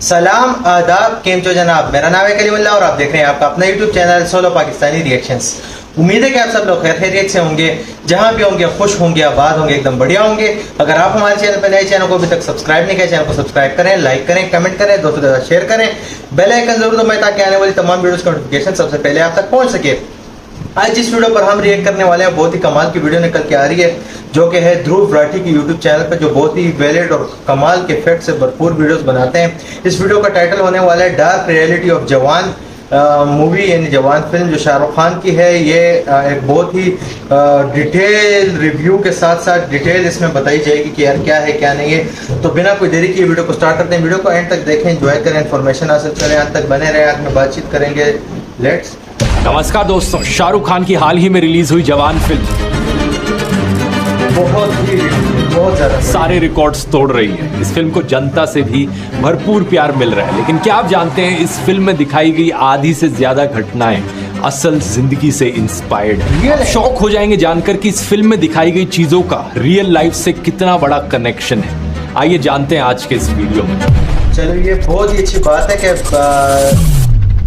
सलाम आदाब केम चो जनाब, मेरा नाम है कलीमुल्लाह और आप देख रहे हैं आपका अपना YouTube channel solo Pakistani reactions. उम्मीद है कि आप सब लोग खैर खैरियत से होंगे, जहां भी होंगे खुश होंगे, आबाद होंगे, एकदम बढ़िया होंगे। अगर आप हमारे चैनल पर नए, चैनल को अभी तक सब्सक्राइब नहीं किया, चैनल को सब्सक्राइब करें, लाइक करें, कमेंट करें, दोस्तों के साथ शेयर करें, बेल आइकन जरूर दबाएं ताकि आने वाली तमाम वीडियोस का नोटिफिकेशन सबसे पहले आप तक पहुंच सके। आज जिस वीडियो पर हम रिएक्ट करने वाले हैं बहुत ही कमाल की वीडियो निकल के आ रही है, जो कि है ध्रुव राठी की यूट्यूब चैनल पर, जो बहुत ही वैलिड और कमाल के फैक्ट से भरपूर वीडियोस बनाते हैं। इस वीडियो का टाइटल होने वाला है डार्क रियलिटी ऑफ जवान मूवी, यानी जवान फिल्म जो शाहरुख खान की है। ये एक बहुत ही डिटेल रिव्यू के साथ साथ डिटेल इसमें बताई जाएगी कि यार क्या है क्या नहीं है। तो बिना कोई देरी किए वीडियो को स्टार्ट करते हैं। वीडियो को एंड तक देखें, एंजॉय करें, इन्फॉर्मेशन हासिल करें, अंत तक बने रहें, आज में बातचीत करेंगे। लेट्स। नमस्कार दोस्तों, शाहरुख खान की हाल ही में रिलीज हुई जवान फिल्म बहुत ज्यादा सारे रिकॉर्ड्स तोड़ रही है। इस फिल्म को जनता से भी भरपूर प्यार मिल रहा है, लेकिन क्या आप जानते हैं इस फिल्म में दिखाई गई आधी से ज्यादा घटनाएं असल जिंदगी से इंस्पायर्ड है। शॉक हो जाएंगे जानकर कि इस फिल्म में दिखाई गई चीजों का रियल लाइफ से कितना बड़ा कनेक्शन है। आइए जानते हैं आज के इस वीडियो में। चलो, ये बहुत ही अच्छी बात है कि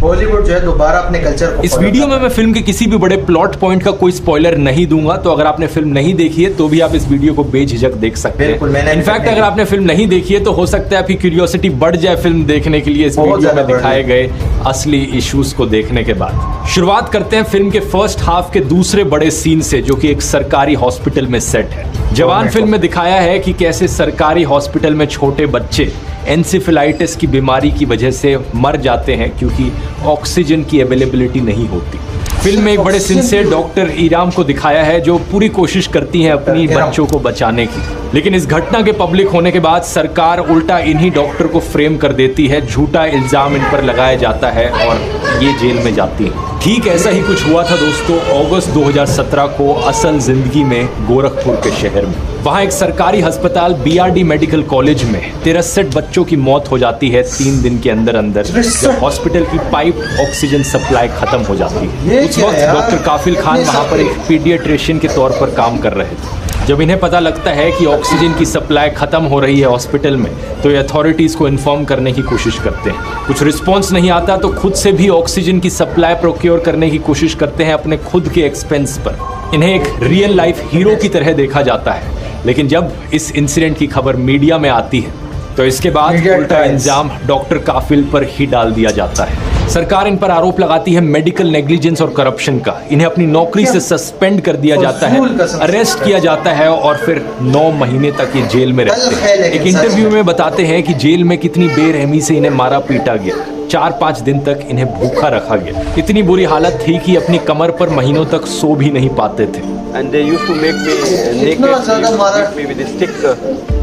बॉलीवुड जो है दोबारा अपने कल्चर को। इस वीडियो में मैं फिल्म के किसी भी बड़े प्लॉट पॉइंट का कोई स्पॉइलर नहीं दूंगा, तो अगर आपने फिल्म नहीं देखी है तो भी आप इस वीडियो को बेझिझक देख सकते हैं। इनफैक्ट अगर आपने फिल्म नहीं देखी है तो हो सकता है आपकी क्यूरियोसिटी बढ़ जाए फिल्म देखने के लिए इस वीडियो में दिखाए गए असली इश्यूज को देखने के बाद। शुरुआत करते हैं फिल्म के फर्स्ट हाफ के दूसरे बड़े सीन से, जो कि एक सरकारी हॉस्पिटल में सेट है। जवान फिल्म में दिखाया है कि कैसे सरकारी हॉस्पिटल में छोटे बच्चे एंसेफेलाइटिस की बीमारी की वजह से मर जाते हैं क्योंकि ऑक्सीजन की अवेलेबिलिटी नहीं होती। फिल्म में एक बड़े सिंसियर डॉक्टर ईराम को दिखाया है जो पूरी कोशिश करती हैं अपनी बच्चों को बचाने की, लेकिन इस घटना के पब्लिक होने के बाद सरकार उल्टा इन्हीं डॉक्टर को फ्रेम कर देती है, झूठा इल्जाम इन पर लगाया जाता है और ये जेल में जाती है। ठीक ऐसा ही कुछ हुआ था दोस्तों अगस्त 2017 को असल जिंदगी में गोरखपुर के शहर में। वहाँ एक सरकारी अस्पताल BRD मेडिकल कॉलेज में 63 बच्चों की मौत हो जाती है 3 दिन के अंदर अंदर, जब हॉस्पिटल की पाइप ऑक्सीजन सप्लाई खत्म हो जाती है। उस वक्त डॉक्टर काफिल खान वहाँ पर एक पीडियाट्रिशियन के तौर पर काम कर रहे थे। जब इन्हें पता लगता है कि ऑक्सीजन की सप्लाई खत्म हो रही है हॉस्पिटल में, तो ये अथॉरिटीज़ को इन्फॉर्म करने की कोशिश करते हैं। कुछ रिस्पॉन्स नहीं आता तो खुद से भी ऑक्सीजन की सप्लाई प्रोक्योर करने की कोशिश करते हैं अपने खुद के एक्सपेंस पर। इन्हें एक रियल लाइफ हीरो की तरह देखा जाता है, लेकिन जब इस इंसिडेंट की खबर मीडिया में आती है तो इसके बाद उल्टा इल्जाम डॉक्टर काफिल पर ही डाल दिया जाता है। सरकार इन पर आरोप लगाती है मेडिकल नेग्लिजेंस और करप्शन का। इन्हें अपनी नौकरी से सस्पेंड कर दिया जाता है, अरेस्ट किया जाता है और फिर 9 महीने तक ये जेल में रहते हैं। एक इंटरव्यू में बताते हैं कि जेल में कितनी बेरहमी से इन्हें मारा पीटा गया। 4-5 दिन तक इन्हें भूखा रखा गया। इतनी बुरी हालत थी कि अपनी कमर पर महीनों तक सो भी नहीं पाते थे। And they used to make me naked, beat me with a stick.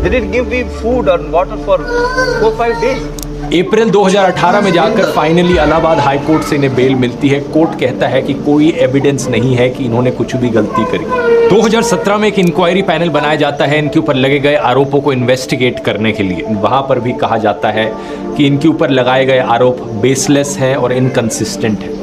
They didn't give me food or water for 4-5 days. अप्रैल 2018 में जाकर फाइनली इलाहाबाद हाई कोर्ट से इन्हें बेल मिलती है। कोर्ट कहता है कि कोई एविडेंस नहीं है कि इन्होंने कुछ भी गलती करी। 2017 में एक इंक्वायरी पैनल बनाया जाता है इनके ऊपर लगे गए आरोपों को इन्वेस्टिगेट करने के लिए। वहां पर भी कहा जाता है कि इनके ऊपर लगाए गए आरोप बेसलेस हैं और इनकंसिस्टेंट हैं।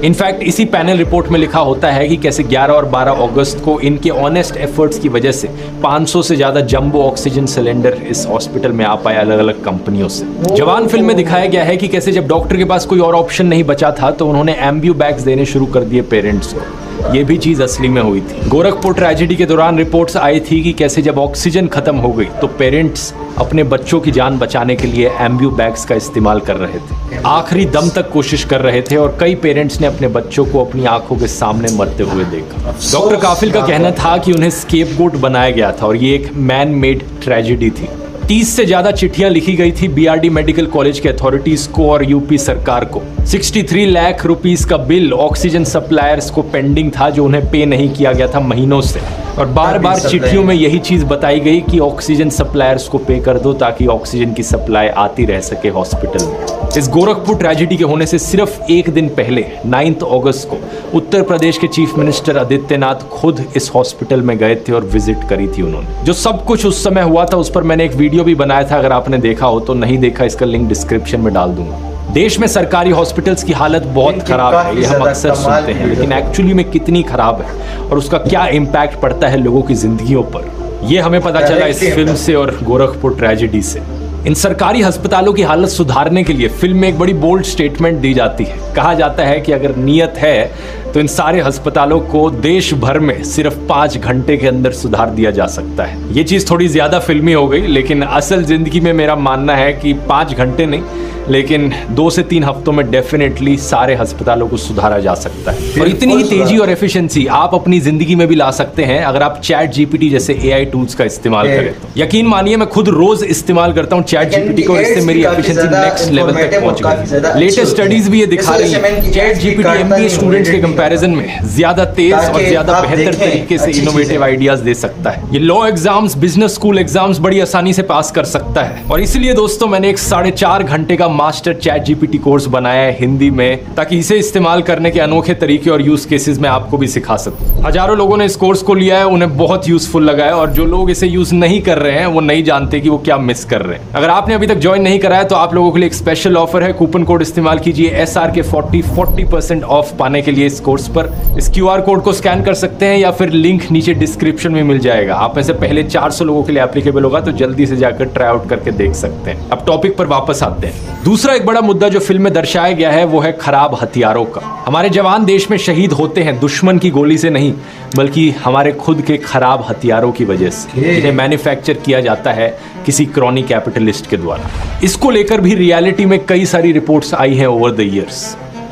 इनफैक्ट इसी पैनल रिपोर्ट में लिखा होता है कि कैसे 11 और 12 अगस्त को इनके ऑनेस्ट एफर्ट्स की वजह से 500 से ज्यादा जंबो ऑक्सीजन सिलेंडर इस हॉस्पिटल में आ पाए अलग अलग कंपनियों से। जवान फिल्म में दिखाया गया है कि कैसे जब डॉक्टर के पास कोई और ऑप्शन नहीं बचा था तो उन्होंने एम्ब्यू बैग्स देने शुरू कर दिए पेरेंट्स को। ये भी चीज असली में हुई थी। गोरखपुर ट्रेजेडी के दौरान रिपोर्ट्स आई थी कि कैसे जब ऑक्सीजन खत्म हो गई तो पेरेंट्स अपने बच्चों की जान बचाने के लिए एम्ब्यू बैग्स का इस्तेमाल कर रहे थे। आखिरी दम तक कोशिश कर रहे थे और कई पेरेंट्स ने अपने बच्चों को अपनी आंखों के सामने मरते हुए देखा। डॉक्टर काफिल का कहना था कि उन्हें स्केपगोट बनाया गया था और ये एक मैन मेड ट्रेजेडी थी। 30 से ज्यादा चिट्ठियां लिखी गई थी BRD मेडिकल कॉलेज के अथॉरिटीज को और यूपी सरकार को। 63 लाख रुपीस का बिल ऑक्सीजन सप्लायर्स को पेंडिंग था जो उन्हें पे नहीं किया गया था महीनों से, और बार बार चिट्ठियों में यही चीज बताई गई कि ऑक्सीजन सप्लायर्स को पे कर दो ताकि ऑक्सीजन की सप्लाई आती रह सके हॉस्पिटल में। इस गोरखपुर ट्रेजेडी के होने से सिर्फ एक दिन पहले 9 अगस्त को उत्तर प्रदेश के चीफ मिनिस्टर आदित्यनाथ खुद इस हॉस्पिटल में गए थे और विजिट करी थी उन्होंने। जो सब कुछ उस समय हुआ था उस पर मैंने एक वीडियो भी बनाया था, अगर आपने देखा हो तो। नहीं देखा इसका लिंक डिस्क्रिप्शन में डाल दूंगा। देश में सरकारी हॉस्पिटल्स की हालत बहुत खराब है, ये हम अक्सर सुनते हैं, लेकिन एक्चुअली में कितनी खराब है और उसका क्या इम्पैक्ट पड़ता है लोगों की जिंदगियों पर, ये हमें पता चला इस फिल्म से और गोरखपुर ट्रेजेडी से। इन सरकारी अस्पतालों की हालत सुधारने के लिए फिल्म में एक बड़ी बोल्ड स्टेटमेंट दी जाती है। कहा जाता है कि अगर नीयत है तो इन सारे अस्पतालों को देश भर में सिर्फ 5 घंटे के अंदर सुधार दिया जा सकता है। ये चीज थोड़ी ज्यादा फिल्मी हो गई, लेकिन असल जिंदगी में मेरा मानना है कि 5 घंटे नहीं, लेकिन 2 से 3 हफ्तों में डेफिनेटली सारे अस्पतालों को सुधारा जा सकता है। और इतनी ही तेजी और एफिशिएंसी आप अपनी जिंदगी में भी ला सकते हैं अगर आप चैट जीपीटी जैसे एआई टूल्स का इस्तेमाल करें तो। यकीन मानिए मैं खुद रोज इस्तेमाल करता हूं चैट जीपीटी को, इससे मेरी एफिशिएंसी नेक्स्ट लेवल तक पहुंच गई। लेटेस्ट स्टडीज भी ये दिखा रही है चैट जीपीटी एमबीए स्टूडेंट्स के कंपैरिजन में ज्यादा तेज और ज्यादा बेहतर तरीके से इनोवेटिव आइडियाज दे सकता है। ये law exams, business school exams बड़ी आसानी से पास कर सकता है। और इसलिए दोस्तों मैंने एक 4.5 घंटे का मास्टर चैट जीपीटी कोर्स बनाया है हिंदी में, ताकि इसे इस्तेमाल करने के अनोखे तरीके और यूज केसेस में आपको भी सिखा सकूं। हजारों लोगों ने इस कोर्स को लिया है, उन्हें बहुत यूजफुल लगा है, और जो लोग इसे यूज नहीं कर रहे हैं वो नहीं जानते कि वो क्या मिस कर रहे हैं। अगर आपने अभी तक ज्वाइन नहीं करा है तो आप लोगों के लिए एक स्पेशल ऑफर है। कूपन कोड इस्तेमाल कीजिए SRK40 40% ऑफ पाने के लिए इस कोर्स पर। इस QR कोड को स्कैन कर सकते हैं या फिर लिंक नीचे डिस्क्रिप्शन में मिल जाएगा। आप में से पहले 400 लोगों के लिए एप्लीकेबल होगा, तो जल्दी से जाकर ट्राई आउट करके देख सकते हैं। अब टॉपिक पर वापस आते हैं। दूसरा एक बड़ा मुद्दा जो फिल्म में दर्शाया गया है वो है खराब हथियारों का। हमारे जवान देश में शहीद होते हैं दुश्मन की गोली से नहीं, बल्कि हमारे खुद के खराब हथियारों की वजह से, जिन्हें मैन्युफैक्चर किया जाता है किसी क्रॉनी कैपिटलिस्ट के द्वारा। इसको लेकर भी रियलिटी में कई सारी रिपोर्ट्स आई हैं over the years.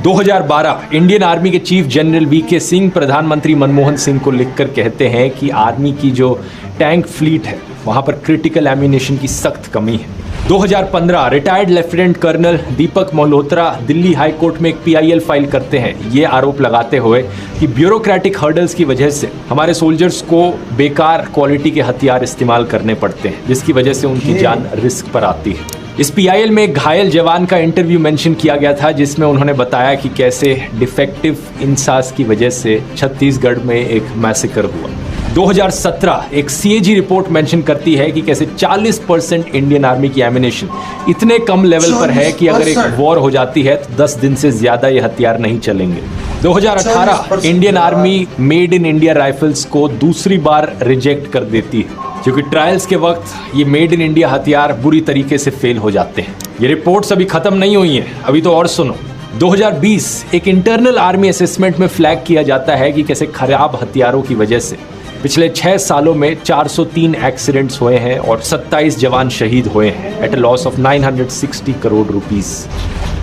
2012 Indian army के चीफ जनरल VK सिंह प्रधानमंत्री मनमोहन सिंह को लिखकर कहते हैं कि आर्मी की जो टैंक फ्लीट है वहां पर क्रिटिकल एम्यूनेशन की सख्त कमी है। 2015 रिटायर्ड लेफ्टिनेंट कर्नल दीपक मल्होत्रा दिल्ली हाई कोर्ट में एक PIL फाइल करते हैं, ये आरोप लगाते हुए कि ब्यूरोक्रेटिक हर्डल्स की वजह से हमारे सोल्जर्स को बेकार क्वालिटी के हथियार इस्तेमाल करने पड़ते हैं, जिसकी वजह से उनकी जान रिस्क पर आती है। इस PIL में एक घायल जवान का इंटरव्यू मेंशन किया गया था, जिसमें उन्होंने बताया कि कैसे डिफेक्टिव इंसास की वजह से छत्तीसगढ़ में एक मैसेकर हुआ। 2017 एक CAG रिपोर्ट मेंशन करती है कि कैसे 40% इंडियन आर्मी की एमिनेशन इतने कम लेवल पर है कि अगर एक वॉर हो जाती है तो 10 दिन से ज्यादा ये हथियार नहीं चलेंगे। 2018 Indian army made in India rifles को दूसरी बार रिजेक्ट कर देती है, क्योंकि ट्रायल्स के वक्त ये मेड इन इंडिया हथियार बुरी तरीके से फेल हो जाते हैं। ये रिपोर्ट्स अभी खत्म नहीं हुई हैं, अभी तो और सुनो। 2020 एक इंटरनल आर्मी असेसमेंट में फ्लैग किया जाता है कि कैसे खराब हथियारों की वजह से पिछले 6 सालों में 403 एक्सीडेंट्स हुए हैं और 27 जवान शहीद हुए हैं at a loss of 960 crore rupees.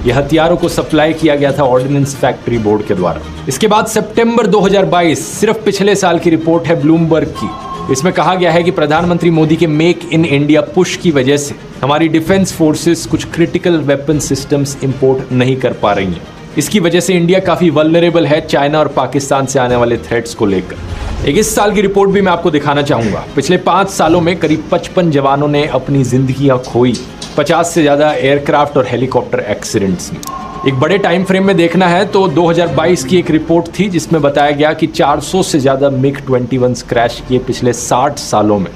यह हथियारों को सप्लाई किया गया था ऑर्डिनेंस फैक्ट्री बोर्ड के द्वारा। इसके बाद सितंबर 2022 सिर्फ पिछले साल की रिपोर्ट है ब्लूमबर्ग की। इसमें कहा गया है कि प्रधानमंत्री मोदी के मेक इन इंडिया पुश की वजह से हमारी डिफेंस फोर्सेस कुछ क्रिटिकल वेपन सिस्टम्स इंपोर्ट नहीं कर पा रही हैं। इसकी वजह से इंडिया काफी वल्नरेबल है चाइना और पाकिस्तान से आने वाले थ्रेट्स को लेकर। एक इस साल की रिपोर्ट भी मैं आपको दिखाना चाहूंगा। पिछले 5 सालों में करीब 55 जवानों ने अपनी जिंदगियां खोई, 50 से ज्यादा एयरक्राफ्ट और हेलीकॉप्टर एक्सीडेंट्स में। एक बड़े टाइम फ्रेम में देखना है तो 2022 की एक रिपोर्ट थी जिसमें बताया गया कि 400 से ज्यादा MiG-21 क्रैश किए पिछले 60 सालों में,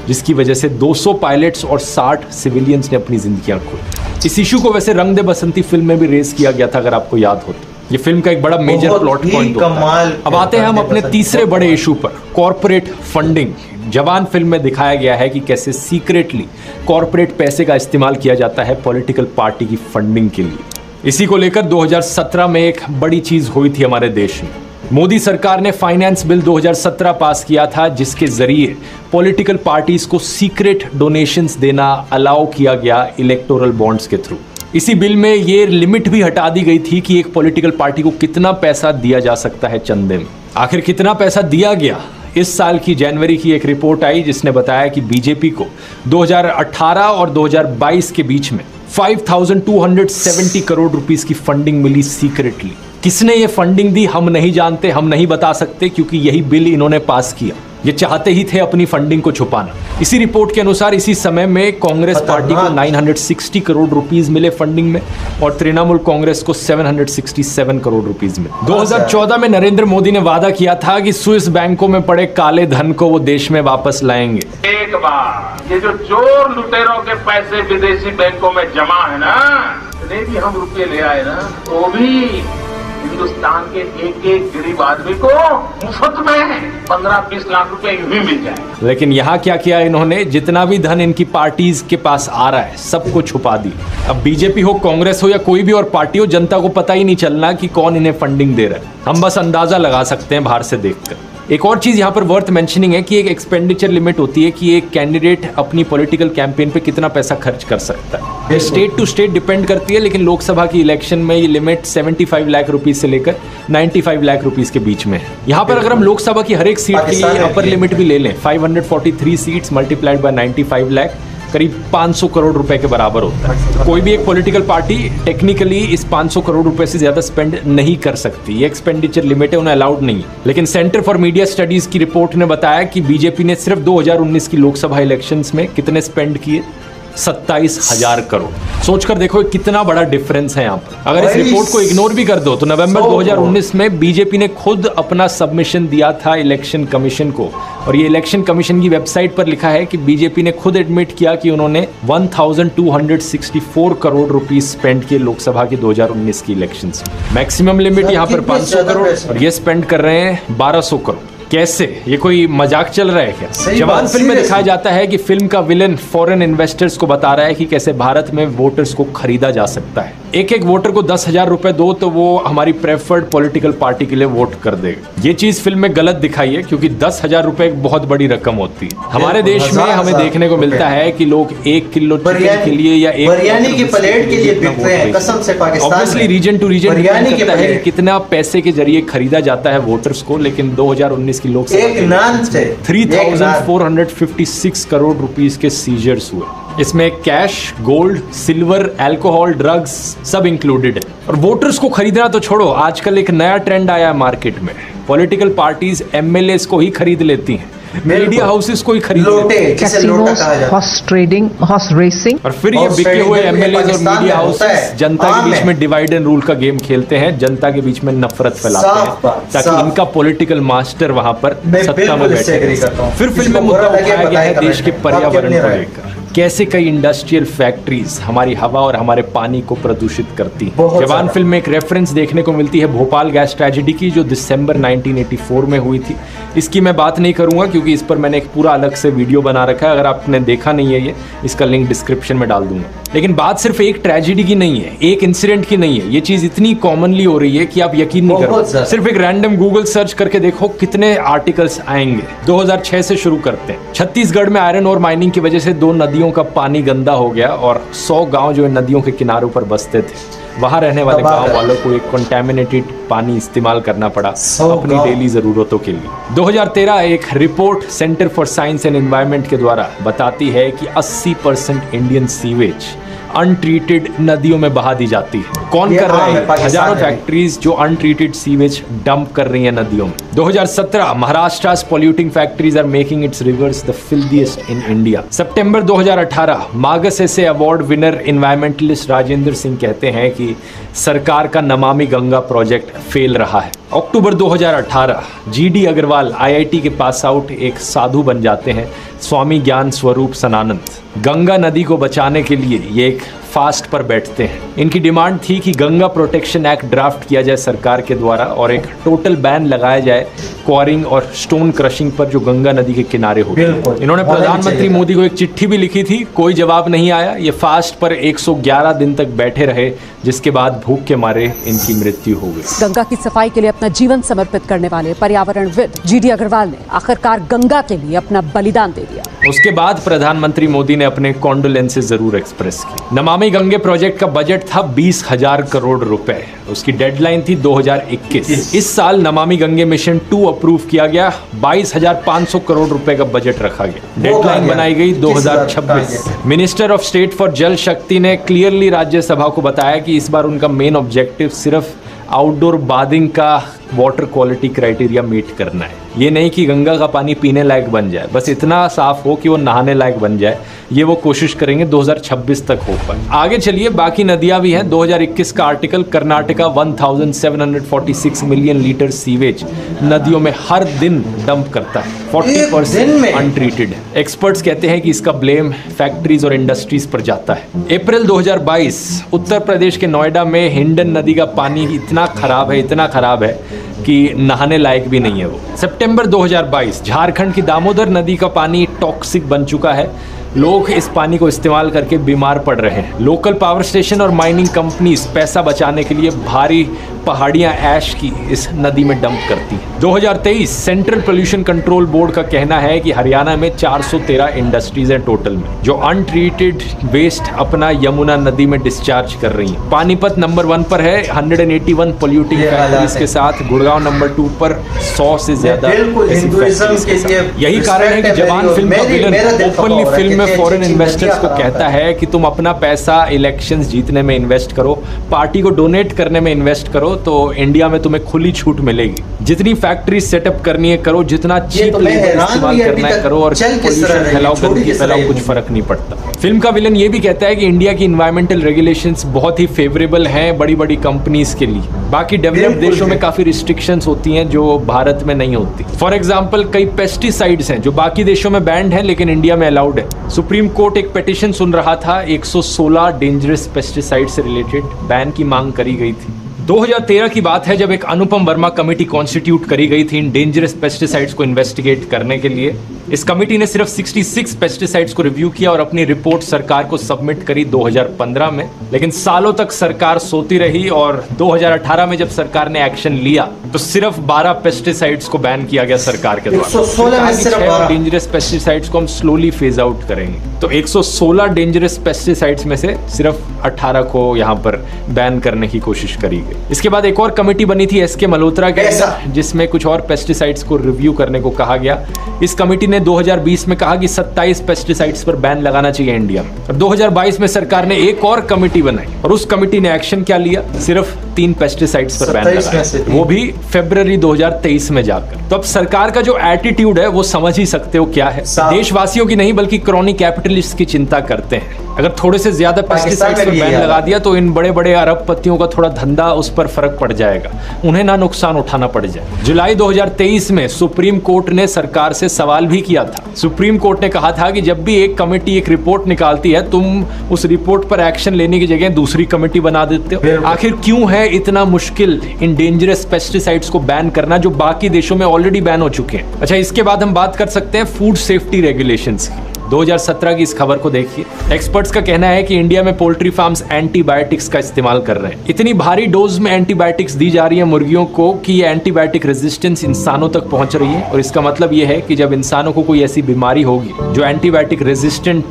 जिसकी वजह से 200 पायलट्स और 60 सिविलियंस ने अपनी जिंदगियां खोई। इस इशू को वैसे रंग दे बसंती फिल्म में भी रेस किया गया था, अगर आपको याद हो तो। ये फिल्म का एक बड़ा मेजर प्लॉट पॉइंट होता है। अब आते हैं हम अपने तीसरे बड़े इशू पर, कॉर्पोरेट फंडिंग। जवान फिल्म में दिखाया गया है कि कैसे सीक्रेटली कॉर्पोरेट पैसे का इस्तेमाल किया जाता है पॉलिटिकल पार्टी की फंडिंग के लिए। इसी को लेकर 2017 में एक बड़ी चीज हुई थी हमारे देश में। मोदी सरकार ने फाइनेंस बिल 2017 पास किया था, जिसके जरिए पॉलिटिकल पार्टीज को सीक्रेट डोनेशंस देना अलाउ किया गया इलेक्टोरल बॉन्ड्स के थ्रू। इसी बिल में ये लिमिट भी हटा दी गई थी कि एक पॉलिटिकल पार्टी को कितना पैसा दिया जा सकता है चंदे में। आखिर कितना पैसा दिया गया? इस साल की जनवरी की एक रिपोर्ट आई जिसने बताया कि बीजेपी को 2018 और 2022 के बीच में 5270 करोड़ रुपीस की फंडिंग मिली सीक्रेटली। किसने ये फंडिंग दी हम नहीं जानते, हम नहीं बता सकते, क्योंकि यही बिल इन्होंने पास किया। ये चाहते ही थे अपनी फंडिंग को छुपाना। इसी रिपोर्ट के अनुसार इसी समय में कांग्रेस पार्टी को 960 करोड़ रुपीस मिले फंडिंग में और तृणमूल कांग्रेस को 767 करोड़ रुपीस में। 2014 में नरेंद्र मोदी ने वादा किया था कि स्विस बैंकों में पड़े काले धन को वो देश में वापस लाएंगे। एक बार ये जो चोर लुटेरों के पैसे विदेशी बैंकों में जमा है ना, इतने भी हम रुपये ले आए ना, तो भी हिंदुस्तान के एक गरीब आदमी को मुफ्त में 15-20 लाख रुपए यूं ही मिल जाए। लेकिन यहाँ क्या किया इन्होंने, जितना भी धन इनकी पार्टीज के पास आ रहा है सबको छुपा दी। अब बीजेपी हो, कांग्रेस हो या कोई भी और पार्टी हो, जनता को पता ही नहीं चलना कि कौन इन्हें फंडिंग दे रहा है। हम बस अंदाजा लगा सकते हैं बाहर से देखकर। एक और चीज यहाँ पर वर्थ मेंशनिंग है कि एक एक्सपेंडिचर लिमिट होती है कि एक कैंडिडेट अपनी पॉलिटिकल कैंपेन पे कितना पैसा खर्च कर सकता है। ये स्टेट टू स्टेट डिपेंड करती है, लेकिन लोकसभा की इलेक्शन में ये लिमिट 75 लाख रुपीस से लेकर 95 लाख रुपीस के बीच में है। यहाँ पर अगर हम लोकसभा की हर एक सीट के लिए अपर लिमिट भी ले लें, 543 सीट्स मल्टीप्लाइड बाय 95 लाख, करीब 500 करोड़ रुपए के बराबर होता है। कोई भी एक पॉलिटिकल पार्टी टेक्निकली इस 500 करोड़ रुपए से ज्यादा स्पेंड नहीं कर सकती। ये एक्सपेंडिचर लिमिट है, उन्हें अलाउड नहीं। लेकिन सेंटर फॉर मीडिया स्टडीज की रिपोर्ट ने बताया कि बीजेपी ने सिर्फ 2019 की लोकसभा इलेक्शंस में कितने स्पेंड किए, 27,000 करोड़। सोचकर देखो कितना बड़ा डिफरेंस है यहाँ पर। अगर इस रिपोर्ट को इग्नोर भी कर दो तो नवंबर 2019 में बीजेपी ने खुद अपना सबमिशन दिया था इलेक्शन कमीशन को, और ये इलेक्शन कमीशन की वेबसाइट पर लिखा है कि बीजेपी ने खुद एडमिट किया कि उन्होंने 1264 करोड़ रुपीस स्पेंड किए लोकसभा की 2019 की इलेक्शंस। मैक्सिमम लिमिट यहाँ पर 500 करोड़ और ये स्पेंड कर रहे हैं 1200 करोड़। कैसे, ये कोई मजाक चल रहा है क्या? जवान फिल्म में दिखाया जाता है कि फिल्म का विलन फॉरेन इन्वेस्टर्स को बता रहा है कि कैसे भारत में वोटर्स को खरीदा जा सकता है। एक एक वोटर को 10,000 रुपए दो तो वो हमारी प्रेफर्ड पॉलिटिकल पार्टी के लिए वोट कर देगा। ये चीज फिल्म में गलत दिखाई है, क्योंकि 10,000 रुपए एक बहुत बड़ी रकम होती है। हमारे देश में हमें देखने को मिलता है कि लोग 1 किलो चिकन के लिए या एक बिरयानी की प्लेट के लिए बिक रहे हैं, कसम से पाकिस्तान में। Obviously region to region depend करता है कि कितना पैसे के जरिए खरीदा जाता है वोटर्स को। लेकिन 2019 की लोकसभा 3,456 करोड़ रुपीस के सीजर्स हुए। इसमें cash, gold, silver, alcohol, drugs सब इंक्लूडेड है। और वोटर्स को खरीदना तो छोड़ो, आजकल एक नया ट्रेंड आया है मार्केट में। पॉलिटिकल पार्टीज एमएलएस को ही खरीद लेती हैं, मीडिया हाउसेस को ही खरीद लेते हैं, casinos, horse trading, horse racing. और फिर ये बिके हुए एमएलएस और मीडिया हाउसेस जनता के बीच में डिवाइड एंड रूल का गेम खेलते हैं, जनता के बीच में नफरत फैलाते हैं ताकि इनका पॉलिटिकल मास्टर वहां पर सत्ता में बैठे। फिर फिल्म में मुद्दा उठाया गया है देश के पर्यावरण को लेकर, कैसे कई इंडस्ट्रियल फैक्ट्रीज हमारी हवा और हमारे पानी को प्रदूषित करती हैं। जवान फिल्म में एक रेफरेंस देखने को मिलती है भोपाल गैस ट्रेजेडी की, जो दिसंबर 1984 में हुई थी। इसकी मैं बात नहीं करूंगा क्योंकि इस पर मैंने एक पूरा अलग से वीडियो बना रखा है। अगर आपने देखा नहीं है ये, इसका लिंक डिस्क्रिप्शन में डाल दूंगा। लेकिन बात सिर्फ एक ट्रेजेडी की नहीं है, एक इंसिडेंट की नहीं है। ये चीज इतनी कॉमनली हो रही है कि आप यकीन नहीं करोगे। सिर्फ एक रैंडम गूगल सर्च करके देखो कितने आर्टिकल्स आएंगे। 2006 से शुरू करते हैं। छत्तीसगढ़ में आयरन और माइनिंग की वजह से 2 नदियों का पानी गंदा हो गया और 100 गांव जो नदियों के किनारों पर बसते थे, वहां रहने वाले गांव वालों को एक कंटामिनेटेड पानी इस्तेमाल करना पड़ा अपनी डेली जरूरतों के लिए। 2013 एक report centre for science and environment के द्वारा बताती है कि 80% इंडियन सीवेज अनट्रीटेड नदियों में बहा दी जाती है। कौन कर रहा है? हजारों फैक्ट्रीज जो अनट्रीटेड सीवेज डंप कर रही हैं नदियों में। 2017 महाराष्ट्र's polluting factories are making its rivers the filthiest in India। सितंबर 2018 Magsaysay award winner environmentalist Rajendra Singh कहते हैं कि सरकार का नमामि गंगा प्रोजेक्ट फेल रहा है। अक्टूबर 2018 जीडी अग्रवाल आईआईटी के पास आउट एक साधु बन जाते हैं, स्वामी ज्ञान स्वरूप सनानंद। गंगा नदी को बचाने के लिए ये एक फास्ट पर बैठते हैं। इनकी डिमांड थी कि गंगा प्रोटेक्शन एक्ट ड्राफ्ट किया जाए सरकार के द्वारा और एक टोटल बैन लगाया जाए क्वारिंग और स्टोन क्रशिंग पर जो गंगा नदी के किनारे होती है। इन्होंने प्रधानमंत्री मोदी को एक चिट्ठी भी लिखी थी, कोई जवाब नहीं आया। ये फास्ट पर 111 दिन तक बैठे रहे, जिसके बाद भूख के मारे इनकी मृत्यु हो गई। गंगा की सफाई के लिए अपना जीवन समर्पित करने वाले पर्यावरणविद जीडी अग्रवाल ने आखिरकार गंगा के लिए अपना बलिदान दे दिया। उसके बाद प्रधानमंत्री मोदी ने अपने कॉन्डोलेंसेस जरूर एक्सप्रेस की। नमामि गंगे प्रोजेक्ट का बजट था 20,000 करोड़ रुपए। उसकी डेडलाइन थी 2021। इस साल नमामि गंगे मिशन 2 अप्रूव किया गया। 22,500 करोड़ रुपए का बजट रखा गया। डेडलाइन बनाई गई 2026। मिनिस्टर ऑफ स्टेट फॉर जल शक्ति ने क्लियरली राज्यसभा को बताया कि इस बार उनका मेन ऑब्जेक्टिव सिर्फ आउटडोर बाथिंग का वाटर क्वालिटी क्राइटेरिया मीट करना है। ये नहीं कि गंगा का पानी पीने लायक बन जाए, बस इतना साफ हो कि वो नहाने लायक बन जाए। ये वो कोशिश करेंगे 2026 तक हो पाए। आगे चलिए, बाकी नदियां भी हैं। 2021 का article, Karnataka 1746 million litre sewage नदियों में हर दिन डंप करता है। 40% अनट्रीटेड है। एक्सपर्ट्स कहते हैं कि इसका ब्लेम फैक्ट्रीज और इंडस्ट्रीज पर जाता है। अप्रैल 2022 उत्तर प्रदेश के नोएडा में हिंडन नदी का पानी इतना खराब है कि नहाने लायक भी नहीं है वो। सितंबर 2022 झारखंड की दामोदर नदी का पानी टॉक्सिक बन चुका है। लोग इस पानी को इस्तेमाल करके बीमार पड़ रहे हैं। लोकल पावर स्टेशन और माइनिंग कंपनीज पैसा बचाने के लिए भारी पहाड़ियां ऐश की इस नदी में डंप करती हैं। 2023 सेंट्रल पोल्यूशन कंट्रोल बोर्ड का कहना है कि हरियाणा में 413 इंडस्ट्रीज हैं टोटल में, जो अनट्रीटेड वेस्ट अपना यमुना नदी में डिस्चार्ज कर रही हैं। पानीपत नंबर 1 पर है 181 पोल्यूटिंग फैक्ट्रीज के साथ। गुड़गांव नंबर 2 पर 100 से ज्यादा ऐसी फैक्ट्रीज के साथ। यही कारण है कि जवान फिल्म का विलन ओपनली फिल्म में फॉरेन इन्वेस्टर्स को कहता है कि तुम अपना पैसा इलेक्शंस जीतने में इन्वेस्ट करो, पार्टी को डोनेट करने में इन्वेस्ट करो, तो इंडिया में तुम्हें खुली छूट मिलेगी। जितनी फैक्ट्री सेटअप करनी है करो, जितना चीप लेबर इस्तेमाल करना है करो, और पोल्यूशन फैलाओ, गंदगी फैलाओ, कुछ फर्क नहीं पड़ता। फिल्म का विलन ये भी कहता है कि इंडिया की इन्वायरमेंटल रेगुलेशंस बहुत ही फेवरेबल हैं बड़ी बड़ी कंपनीज के लिए। बाकी डेवलप्ड देशों में काफी रिस्ट्रिक्शंस होती हैं जो भारत में नहीं होती। फॉर एग्जांपल, कई पेस्टिसाइड्स हैं जो बाकी देशों में बैंड हैं लेकिन इंडिया में अलाउड है। सुप्रीम कोर्ट एक पिटीशन सुन रहा था, 116 डेंजरस पेस्टिसाइड से रिलेटेड बैन की मांग करी गई थी। 2013 की बात है जब एक अनुपम वर्मा कमेटी कॉन्स्टिट्यूट करी गई थी इन डेंजरस पेस्टिसाइड्स को इन्वेस्टिगेट करने के लिए। इस कमेटी ने सिर्फ 66 पेस्टिसाइड्स को रिव्यू किया और अपनी रिपोर्ट सरकार को सबमिट करी 2015 में। लेकिन सालों तक सरकार सोती रही और 2018 में जब सरकार ने एक्शन लिया तो सिर्फ 12 पेस्टिसाइड्स को बैन किया गया सरकार के द्वारा। डेंजरस पेस्टिसाइड्स को हम स्लोली फेज आउट करेंगे, तो 116 डेंजरस पेस्टिसाइड्स में से सिर्फ 18 को यहाँ पर बैन करने की कोशिश करी गई। इसके बाद एक और कमेटी बनी थी SK मल्होत्रा के, जिसमें कुछ और पेस्टिसाइड्स को रिव्यू करने को कहा गया। इस कमेटी ने 2020 में कहा कि 27 पेस्टिसाइड्स पर बैन लगाना चाहिए इंडिया में। और 2022 में सरकार ने एक और कमेटी बनाई और उस कमेटी ने एक्शन क्या लिया, सिर्फ 3 पेस्टिसाइड्स पर बैन लगाया, वो भी फरवरी 2023 में जाकर। तो अब सरकार का जो एटीट्यूड है वो समझ ही सकते हो क्या है। देशवासियों की नहीं बल्कि क्रॉनिक कैपिटलिस्ट की चिंता करते हैं। अगर थोड़े से ज्यादा पेस्टिसाइड्स पर बैन लगा दिया तो इन बड़े बड़े अरबपतियों का थोड़ा धंधा, उस पर फर्क पड़ जाएगा, उन्हें ना नुकसान उठाना पड़ जाए। जुलाई 2023 में सुप्रीम कोर्ट ने सरकार से सवाल भी किया था। सुप्रीम कोर्ट ने कहा था कि जब भी एक कमेटी एक रिपोर्ट निकालती है, तुम उस रिपोर्ट पर एक्शन लेने की जगह दूसरी कमेटी बना देते हो। आखिर क्यों है इतना मुश्किल इन डेंजरस पेस्टिसाइड्स को बैन करना जो बाकी देशों में ऑलरेडी बैन हो चुके हैं। अच्छा, इसके बाद हम बात कर सकते हैं फूड सेफ्टी रेगुलेशंस की। 2017 की इस खबर को देखिए। एक्सपर्ट्स का कहना है कि इंडिया में पोल्ट्री फार्म्स एंटीबायोटिक्स का इस्तेमाल कर रहे हैं। इतनी भारी डोज में एंटीबायोटिक्स दी जा रही है मुर्गियों को कि ये एंटीबायोटिक रेजिस्टेंस इंसानों तक पहुंच रही है। और इसका मतलब ये है कि जब इंसानों को कोई ऐसी बीमारी होगी जो एंटीबायोटिक रेजिस्टेंट,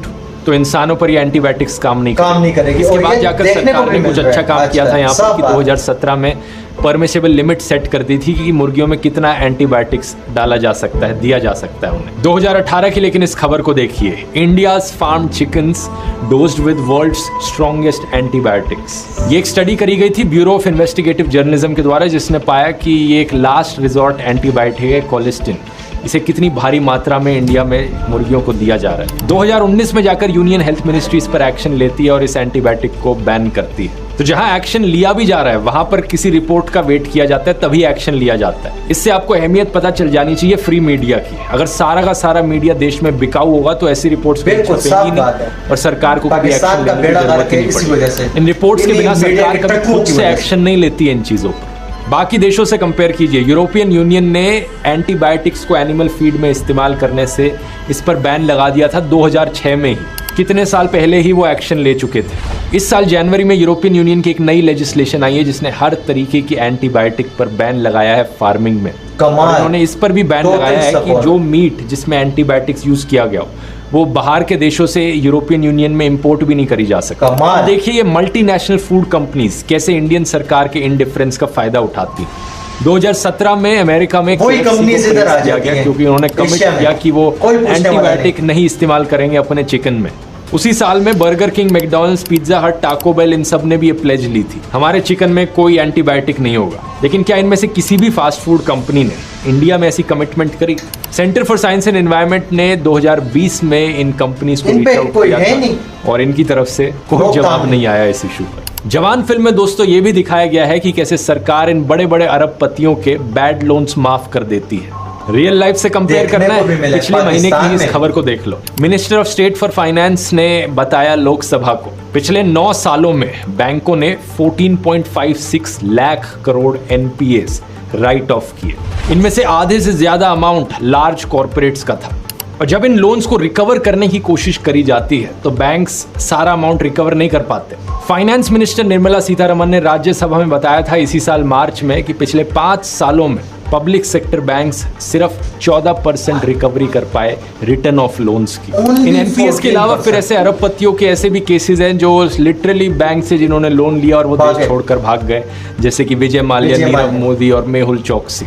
तो इंसानों पर ये एंटीबायोटिक्स काम नहीं करेगी। इसके बाद जाकर सरकार ने कुछ अच्छा काम किया था यहाँ पर कि 2017 में परमिसेबल लिमिट सेट कर दी थी कि मुर्गियों में कितना एंटीबायोटिक्स डाला जा सकता है, दिया जा सकता है उन्हें। 2018 की लेकिन इस खबर को देखिए, India's farm chickens dosed with world's strongest antibiotics. ये एक स्टडी करी गई थी ब्यूरो ऑफ इन्वेस्टिगेटिव जर्नलिज्म के द्वारा, जिसने पाया कि ये एक लास्ट रिजॉर्ट एंटीबायोटिक है, कोलिस्टिन। इसे कितनी भारी मात्रा में इंडिया में मुर्गियों को दिया जा रहा है। 2019 में जाकर यूनियन हेल्थ मिनिस्ट्री इस पर एक्शन लेती है और इस एंटीबायोटिक को बैन करती है। तो जहां एक्शन लिया भी जा रहा है वहां पर किसी रिपोर्ट का वेट किया जाता है, तभी एक्शन लिया जाता है। इससे आपको अहमियत पता चल जानी चाहिए फ्री मीडिया की। अगर सारा का सारा मीडिया देश में बिकाऊ होगा तो ऐसी रिपोर्ट्स छपेंगी नहीं और सरकार को कोई एक्शन लेने की जरूरत ही नहीं पड़ेगी। इन रिपोर्ट्स के बिना सरकार कभी खुद से एक्शन नहीं लेती है इन चीजों पर। बाकी देशों से कंपेयर कीजिए, यूरोपियन यूनियन ने एंटीबायोटिक्स को एनिमल फीड में इस्तेमाल करने से इस पर बैन लगा दिया था 2006 में ही। कितने साल पहले ही वो एक्शन ले चुके थे। इस साल जनवरी में यूरोपियन यूनियन की एक नई लेजिस्लेशन आई है जिसने हर तरीके की एंटीबायोटिक पर बैन लगाया है फार्मिंग में। उन्होंने इस पर भी बैन लगाया है कि जो मीट जिसमें एंटीबायोटिक्स यूज किया गया हो वो बाहर के देशों से यूरोपियन यूनियन में इंपोर्ट भी नहीं करी जा सकती। देखिए ये मल्टीनेशनल फूड कंपनीज कैसे इंडियन सरकार के इंडिफरेंस का फायदा उठाती है। 2017 में अमेरिका में कोई कंपनी से किया गया क्योंकि उन्होंने कमिट किया कि वो एंटीबायोटिक नहीं इस्तेमाल करेंगे अपने चिकन में। उसी साल में बर्गर किंग, मैकडॉनल्ड्स, पिज्जा हट, टाको बेल, इन सब ने भी ये प्लेज ली थी, हमारे चिकन में कोई एंटीबायोटिक नहीं होगा। लेकिन क्या इनमें से किसी भी फास्ट फूड कंपनी ने इंडिया में ऐसी कमिटमेंट करी? Centre for science and environment ने 2020 में इन कंपनीज को रीच आउट किया था और इनकी तरफ से कोई जवाब नहीं आया इस इशू पर। जवान फिल्म में दोस्तों ये भी दिखाया गया है कि कैसे सरकार इन बड़े बड़े अरबपतियों के बैड लोन्स माफ कर देती है। रियल लाइफ से कंपेयर करना है, पिछले महीने की इस खबर को देख लो। Minister of state for finance ने बताया लोकसभा को, पिछले 9 सालों में बैंकों ने 14.56 lakh crore NPS right of किए। इनमें से आधे से ज्यादा अमाउंट लार्ज कॉर्पोरेट्स का था। और जब इन लोन्स को रिकवर करने की कोशिश करी जाती है तो बैंक्स सारा अमाउंट रिकवर नहीं कर पाते। फाइनेंस मिनिस्टर निर्मला सीतारमण ने राज्यसभा में बताया था इसी साल मार्च में कि पिछले 5 सालों में पब्लिक सेक्टर बैंक्स सिर्फ 14% रिकवरी कर पाए रिटर्न ऑफ लोन्स की। इन एनपीएस के अलावा फिर ऐसे अरबपतियों के ऐसे भी केसेस हैं जो लिटरली बैंक से जिन्होंने लोन लिया और वो देश छोड़कर भाग गए, जैसे कि विजय माल्या, नीरव मोदी और मेहुल चौकसी।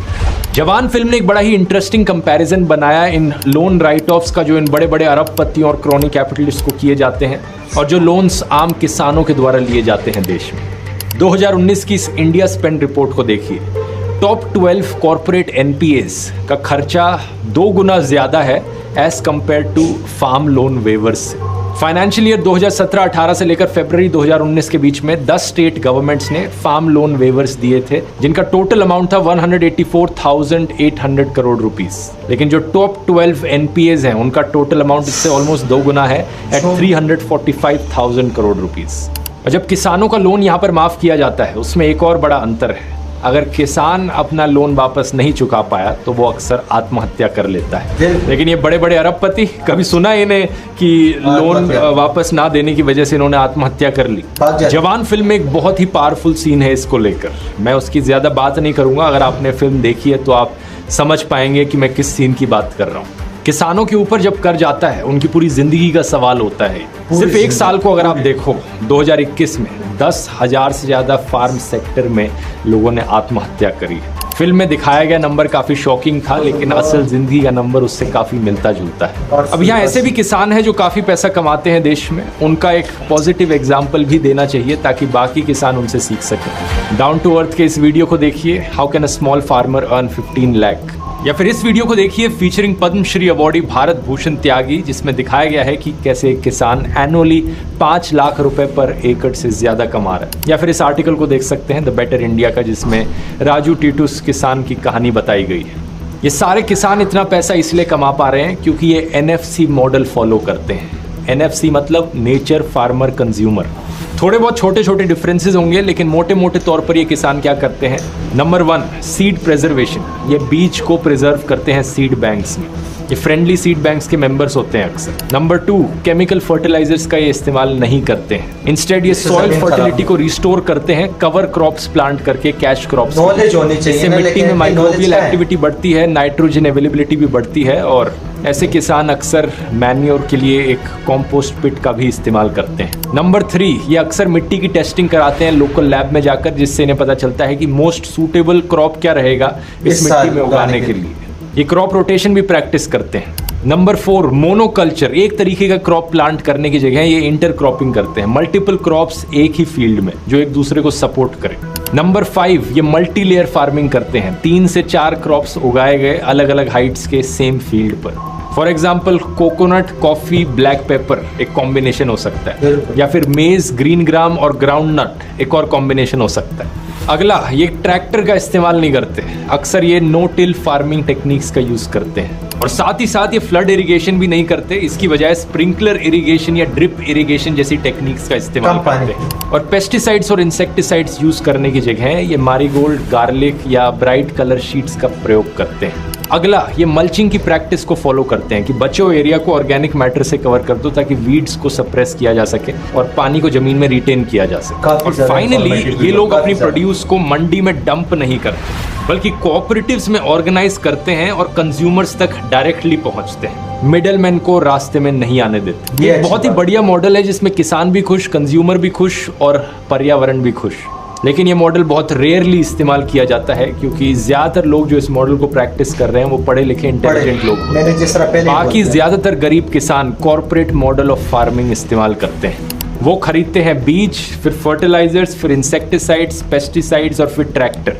जवान फिल्म ने एक बड़ा ही इंटरेस्टिंग कंपैरिजन बनाया इन लोन राइट ऑफ्स का जो इन बड़े बड़े अरबपतियों और क्रॉनी कैपिटलिस्ट को किए जाते हैं और जो लोन्स आम किसानों के द्वारा लिए जाते हैं देश में। 2019 की इस इंडिया स्पेंड रिपोर्ट को देखिए। टॉप 12 कॉर्पोरेट एनपीएस का खर्चा 2 गुना ज्यादा है as compare to farm loan waivers से। फाइनेंशियल ईयर 2017-18 से लेकर फरवरी 2019 के बीच में 10 स्टेट गवर्नमेंट्स ने फार्म लोन वेवर्स दिए थे, जिनका टोटल अमाउंट था 184,800 करोड़ रुपीस। लेकिन जो टॉप 12 एनपीएस हैं उनका टोटल अमाउंट इससे ऑलमोस्ट 2 गुना है एट 345,000 करोड़ रुपीस। और जब किसानों का लोन यहाँ पर माफ किया जाता है उसमें एक और बड़ा अंतर है। अगर किसान अपना लोन वापस नहीं चुका पाया तो वो अक्सर आत्महत्या कर लेता है। लेकिन ये बड़े बड़े अरबपति, कभी सुना इन्हें कि लोन वापस ना देने की वजह से इन्होंने आत्महत्या कर ली? जवान फिल्म में एक बहुत ही पावरफुल सीन है इसको लेकर, मैं उसकी ज्यादा बात नहीं करूंगा। अगर आपने फिल्म देखी है तो आप समझ पाएंगे कि मैं किस सीन की बात कर रहा हूँ। किसानों के ऊपर जब कर्ज आता है उनकी पूरी जिंदगी का सवाल होता है। सिर्फ एक साल को अगर आप देखो 2021 में 10,000 से ज्यादा फार्म सेक्टर में लोगों ने आत्महत्या करी। फिल्म में दिखाया गया नंबर काफी शॉकिंग था, लेकिन असल जिंदगी का नंबर उससे काफी मिलता जुलता है। अब यहाँ ऐसे भी किसान हैं जो काफी पैसा कमाते हैं देश में, उनका एक पॉजिटिव एग्जाम्पल भी देना चाहिए ताकि बाकी किसान उनसे सीख सकें। डाउन टू अर्थ के इस वीडियो को देखिए, how can a small farmer earn 15 lakh. या फिर इस वीडियो को देखिए फीचरिंग पद्मश्री अवॉर्डी भारत भूषण त्यागी, जिसमें दिखाया गया है कि कैसे एक किसान एनुअली 5 लाख रुपए पर एकड़ से ज्यादा कमा रहा है। या फिर इस आर्टिकल को देख सकते हैं द बेटर इंडिया का, जिसमें राजू टीटूस किसान की कहानी बताई गई है। ये सारे किसान इतना पैसा इसलिए कमा पा रहे हैं क्योंकि ये एनएफसी मॉडल फॉलो करते हैं। एनएफसी मतलब नेचर फार्मर कंज्यूमर। थोड़े बहुत छोटे छोटे डिफरेंसेस होंगे, लेकिन मोटे मोटे तौर पर ये किसान क्या करते हैं। नंबर 1 सीड प्रिजर्वेशन, ये बीज को प्रिजर्व करते हैं सीड बैंक्स में। ये फ्रेंडली सीड बैंक्स के मेंबर्स होते हैं अक्सर। नंबर 2 केमिकल फर्टिलाइजर्स का ये इस्तेमाल नहीं करते हैं। इंस्टेड ये सॉइल फर्टिलिटी को रिस्टोर करते हैं कवर क्रॉप्स प्लांट करके, कैश क्रॉप्स। इससे मिट्टी में माइक्रोबियल एक्टिविटी बढ़ती है, नाइट्रोजन अवेलेबिलिटी भी बढ़ती है और ऐसे किसान अक्सर मैन्योर के लिए एक कॉम्पोस्ट पिट का भी इस्तेमाल करते हैं। नंबर 3 ये अक्सर मिट्टी की टेस्टिंग कराते हैं लोकल लैब में जाकर, जिससे इन्हें पता चलता है कि मोस्ट सूटेबल क्रॉप क्या रहेगा इस मिट्टी में उगाने के लिए। ये क्रॉप रोटेशन भी प्रैक्टिस करते हैं। नंबर 4 मोनोकल्चर, एक तरीके का क्रॉप प्लांट करने की जगह ये इंटर क्रॉपिंग करते हैं, मल्टीपल क्रॉप्स एक ही फील्ड में जो एक दूसरे को सपोर्ट करें। नंबर 5 ये मल्टी लेयर फार्मिंग करते हैं, 3 से 4 क्रॉप्स उगाए गए अलग अलग हाइट्स के सेम फील्ड पर। For example coconut, coffee, black pepper एक कॉम्बिनेशन हो सकता है, या फिर मेज, ग्रीन ग्राम और ग्राउंड नट एक और कॉम्बिनेशन हो सकता है। अगला, ये ट्रैक्टर का इस्तेमाल नहीं करते, अक्सर ये नो टिल फार्मिंग टेक्निक्स का यूज करते हैं। और साथ ही साथ ये फ्लड इरिगेशन भी नहीं करते, इसकी बजाय स्प्रिंकलर इरिगेशन या ड्रिप इरिगेशन जैसी टेक्निक्स का इस्तेमाल करते हैं। और पेस्टिसाइड्स और इंसेक्टिसाइड्स यूज करने की जगह ये मैरीगोल्ड, गार्लिक या ब्राइट कलर शीट्स का प्रयोग करते हैं। अगला, ये मल्चिंग की प्रैक्टिस को फॉलो करते हैं कि बचे हुए एरिया को ऑर्गेनिक मैटर से कवर कर दो ताकि वीड्स को सप्रेस किया जा सके और पानी को जमीन में रिटेन किया जा सके। और फाइनली ये लोग अपनी प्रोड्यूस को मंडी में डंप नहीं करते, बल्कि कोऑपरेटिव्स में ऑर्गेनाइज करते हैं और कंज्यूमर्स तक डायरेक्टली पहुंचते हैं, मिडलमैन को रास्ते में नहीं आने देते। ये बहुत ही बढ़िया मॉडल है जिसमें किसान भी खुश, कंज्यूमर भी खुश और पर्यावरण भी खुश। लेकिन ये मॉडल बहुत रेयरली इस्तेमाल किया जाता है क्योंकि ज़्यादातर लोग जो इस मॉडल को प्रैक्टिस कर रहे हैं वो पढ़े लिखे इंटेलिजेंट लोग होते मैंने जिस तरह हैं। पहले बाकी ज़्यादातर गरीब किसान कॉरपोरेट मॉडल ऑफ फार्मिंग इस्तेमाल करते हैं। वो खरीदते हैं बीज, फिर फर्टिलाइजर्स, फिर इंसेक्टिसाइड्स, पेस्टिसाइड्स और फिर ट्रैक्टर।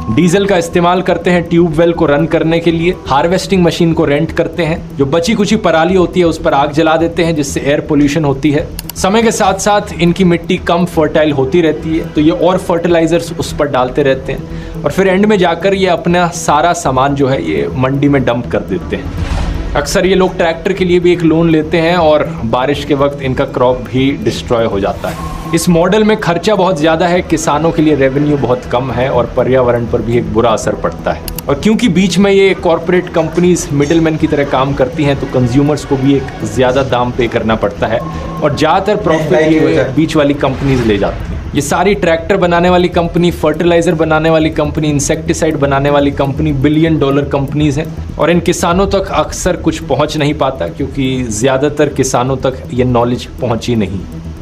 डीजल का इस्तेमाल करते हैं ट्यूबवेल को रन करने के लिए। हार्वेस्टिंग मशीन को रेंट करते हैं। जो बची कुची पराली होती है उस पर आग जला देते हैं जिससे एयर पोल्यूशन होती है। समय के साथ साथ इनकी मिट्टी कम फर्टाइल होती रहती है तो ये और फर्टिलाइजर्स उस पर डालते रहते हैं और फिर एंड में जाकर ये अपना सारा सामान जो है ये मंडी में डंप कर देते हैं। अक्सर ये लोग ट्रैक्टर के लिए भी एक लोन लेते हैं और बारिश के वक्त इनका क्रॉप भी डिस्ट्रॉय हो जाता है। इस मॉडल में खर्चा बहुत ज़्यादा है, किसानों के लिए रेवेन्यू बहुत कम है और पर्यावरण पर भी एक बुरा असर पड़ता है। और क्योंकि बीच में ये कॉरपोरेट कंपनीज मिडिलमैन की तरह काम करती हैं तो कंज्यूमर्स को भी एक ज़्यादा दाम पे करना पड़ता है और ज़्यादातर प्रॉफिट ये बीच वाली कंपनीज ले जाती हैं। ये सारी ट्रैक्टर बनाने वाली कंपनी, फर्टिलाइजर बनाने वाली कंपनी, इंसेक्टिसाइड बनाने वाली कंपनी $1 बिलियन कंपनीज हैं और इन किसानों तक अक्सर कुछ पहुंच नहीं पाता क्योंकि ज़्यादातर किसानों तक ये नॉलेज पहुंची नहीं।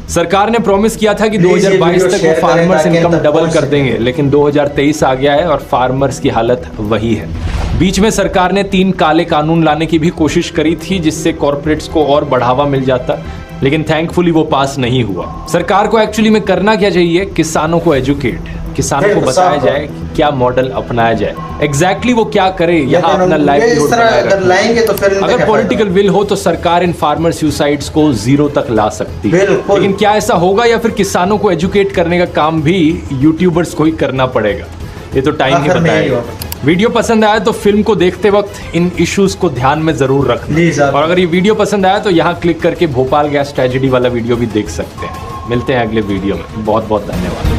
सरकार ने प्रॉमिस किया था कि 2022 तक वो फार्मर्स इनकम डबल कर देंगे, लेकिन 2023 आ गया है और फार्मर्स की हालत वही है। बीच में सरकार ने 3 काले कानून लाने की भी कोशिश करी थी जिससे कॉरपोरेट्स को और बढ़ावा मिल जाता, लेकिन थैंकफुली वो पास नहीं हुआ। सरकार को एक्चुअली में करना क्या चाहिए, किसानों को एजुकेट, किसानों को बताया जाए कि क्या मॉडल अपनाया जाए, एग्जैक्टली वो क्या करे, यहाँ अपना लाइवलीहुड बनाए रखे। अगर पॉलिटिकल विल हो तो सरकार इन फार्मर सुसाइड्स को 0 तक ला सकती है, लेकिन क्या ऐसा होगा या फिर किसानों को एजुकेट करने का काम भी यूट्यूबर्स को ही करना पड़ेगा, ये तो टाइम ही बताएगा। वीडियो पसंद आया तो फिल्म को देखते वक्त इन इश्यूज को ध्यान में जरूर रखना और अगर ये वीडियो पसंद आया तो यहाँ क्लिक करके भोपाल गैस ट्रेजेडी वाला वीडियो भी देख सकते हैं। मिलते हैं अगले वीडियो में, बहुत बहुत धन्यवाद।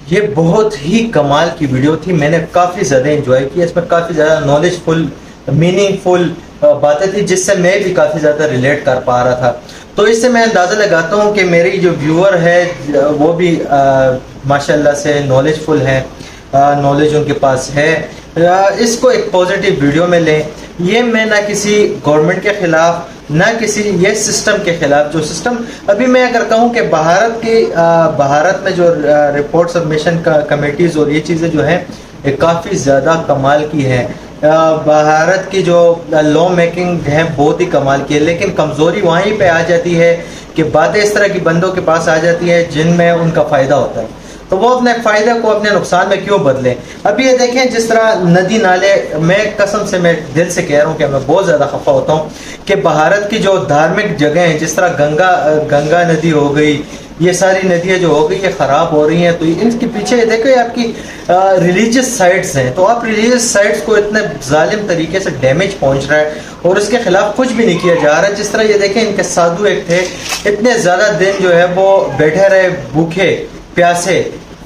ये बहुत ही कमाल की वीडियो थी, मैंने काफ़ी ज़्यादा एंजॉय किया। इसमें काफ़ी ज़्यादा नॉलेजफुल, मीनिंगफुल बातें थी जिससे मैं भी काफ़ी ज़्यादा रिलेट कर पा रहा था। तो इससे मैं अंदाज़ा लगाता हूँ कि मेरी जो व्यूअर है वो भी माशाल्लाह से नॉलेजफुल है, नॉलेज उनके पास है। इसको एक पॉजिटिव वीडियो में लें। ये मैं ना किसी गवर्नमेंट के खिलाफ, ना किसी ये सिस्टम के खिलाफ, जो सिस्टम अभी मैं अगर कहूँ कि भारत में जो रिपोर्ट सबमिशन कमेटीज़ और ये चीज़ें जो हैं काफ़ी ज़्यादा कमाल की है। भारत की जो लॉ मेकिंग है बहुत ही कमाल की है, लेकिन कमज़ोरी वहीं पे आ जाती है कि बातें इस तरह की बंदों के पास आ जाती है जिनमें उनका फ़ायदा होता है, तो वो अपने फ़ायदे को अपने नुकसान में क्यों बदलें। अभी ये देखें जिस तरह नदी नाले, मैं कसम से मैं दिल से कह रहा हूँ कि मैं बहुत ज़्यादा खफा होता हूँ कि भारत की जो धार्मिक जगह हैं, जिस तरह गंगा नदी हो गई, ये सारी नदियाँ जो हो गई ये ख़राब हो रही हैं, तो इनके पीछे ये देखो ये आपकी रिलीजियस साइट्स हैं। तो आप रिलीजियस साइट्स को इतने जालिम तरीके से डैमेज पहुँच रहा है और उसके खिलाफ कुछ भी नहीं किया जा रहा है। जिस तरह ये देखें इनके साधु एक थे, इतने ज़्यादा दिन जो है वो बैठे रहे भूखे प्यासे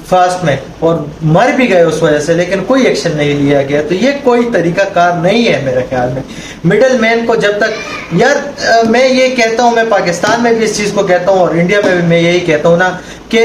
फास्ट में और मर भी गए उस वजह से, लेकिन कोई एक्शन नहीं लिया गया। तो ये कोई तरीका कार नहीं है मेरे ख्याल में। मिडल मैन को जब तक यार मैं ये कहता हूँ, मैं पाकिस्तान में भी इस चीज़ को कहता हूँ और इंडिया में भी मैं यही कहता हूँ ना कि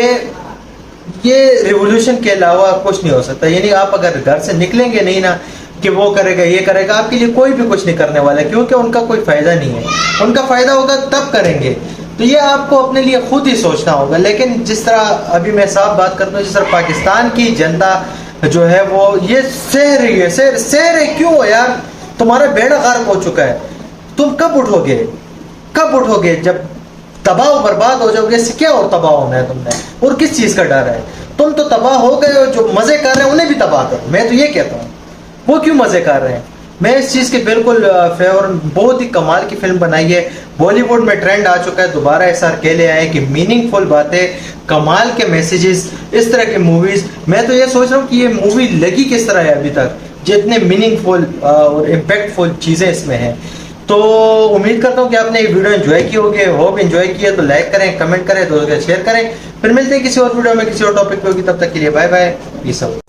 ये रिवोल्यूशन के अलावा कुछ नहीं हो सकता। यानी आप अगर घर से निकलेंगे नहीं ना कि वो करेगा ये करेगा, आपके लिए कोई भी कुछ नहीं करने वाला है, क्योंकि उनका कोई फ़ायदा नहीं है। उनका फ़ायदा होगा तब करेंगे, तो ये आपको अपने लिए खुद ही सोचना होगा। लेकिन जिस तरह अभी मैं साफ बात करता हूँ, जिस तरह पाकिस्तान की जनता जो है वो ये सह रही है, सह रही क्यों यार? तुम्हारा बेड़ा गर्क हो चुका है, तुम कब उठोगे? कब उठोगे? जब तबाह बर्बाद हो जाओगे। इससे क्या और तबाह होना है तुमने, और किस चीज़ का डर है? तुम तो तबाह हो गए हो, जो मज़े कर रहे हैं उन्हें भी तबाह करो। मैं तो ये कहता हूँ, वो क्यों मज़े कर रहे हैं? मैं इस चीज़ के बिल्कुल फेवर। बहुत ही कमाल की फिल्म बनाई है। बॉलीवुड में ट्रेंड आ चुका है, दोबारा SRK ले आए कि मीनिंगफुल बातें, कमाल के मैसेजेस, इस तरह के मूवीज़। मैं तो ये सोच रहा हूँ कि ये मूवी लगी किस तरह है अभी तक, जितने मीनिंगफुल और इम्पैक्टफुल चीज़ें इसमें हैं। तो उम्मीद करता हूँ कि आपने ये वीडियो एंजॉय की होगी। होप एंजॉय किया तो लाइक करें, कमेंट करें, दोस्तों के साथ शेयर करें। फिर मिलते हैं किसी और वीडियो में किसी और टॉपिक पे होगी। तब तक के लिए बाय बाय, पीस आउट।